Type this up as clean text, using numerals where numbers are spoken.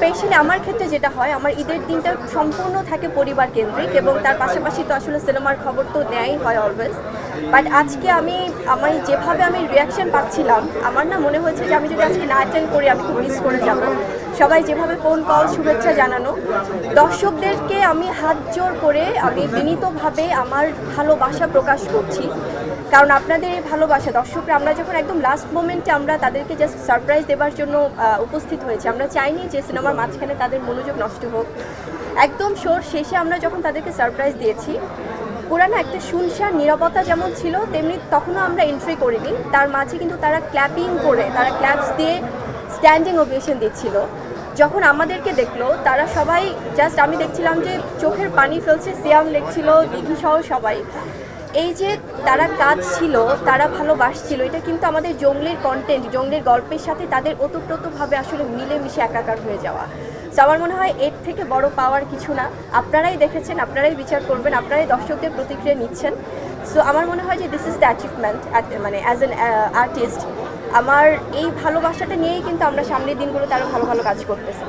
Specially আমার ক্ষেত্রে যেটা হয়, আমার ঈদের দিনটা সম্পূর্ণ থাকে পরিবার কেন্দ্রিক, এবং তার পাশাপাশি তো আসলে সিনেমার খবর তো দেয়াই হয় অলওয়েজ। বাট আজকে আমি যেভাবে আমি রিয়াকশন পাচ্ছিলাম, আমার না মনে হয়েছে যে আমি যদি আজকে না অ্যাটেন্ড করি আমি খুব মিস করে যাব। সবাই যেভাবে ফোন কল শুভেচ্ছা জানানো, দর্শকদেরকে আমি হাত জোর করে আমি বিনীতভাবে আমার ভালোবাসা প্রকাশ করছি। কারণ আপনাদের এই ভালোবাসা, দর্শকরা আমরা যখন একদম লাস্ট মোমেন্টে আমরা তাদেরকে জাস্ট সারপ্রাইজ দেওয়ার জন্য উপস্থিত হয়েছি, আমরা চাইনি যে সিনেমার মাঝখানে তাদের মনোযোগ নষ্ট হোক। একদম শোর শেষে আমরা যখন তাদেরকে সারপ্রাইজ দিয়েছি, পুরানো একটা শুনশান নীরবতা যেমন ছিল, তেমনি তখনও আমরা এন্ট্রি করিনি। তার মাঝে কিন্তু তারা ক্ল্যাপিং করে, তারা ক্ল্যাপস দিয়ে স্ট্যান্ডিং ওভেশন দিচ্ছিল। যখন আমাদেরকে দেখলো তারা সবাই জাস্ট, আমি দেখছিলাম যে চোখের পানি ফেলছে, সিয়াম দেখছিল, দিঘি সহ সবাই। এই যে তারা কাজ ছিল, তারা ভালোবাসছিল, এটা কিন্তু আমাদের জঙ্গলের কন্টেন্ট, জঙ্গলের গল্পের সাথে তাদের ওতপ্রোতভাবে আসলে মিলেমিশে একাকার হয়ে যাওয়া। সো আমার মনে হয় এর থেকে বড় পাওয়ার কিছু না। আপনারাই দেখেছেন, আপনারাই বিচার করবেন, আপনারাই দর্শকদের প্রতিক্রিয়া নিচ্ছেন। সো আমার মনে হয় যে দিস ইজ দ্য অ্যাচিভমেন্ট, মানে অ্যাজ অ্যান আর্টিস্ট আমার এই ভালোবাসাটা নিয়েই কিন্তু আমরা সামনের দিনগুলোতে আরও ভালো ভালো কাজ করতেছি।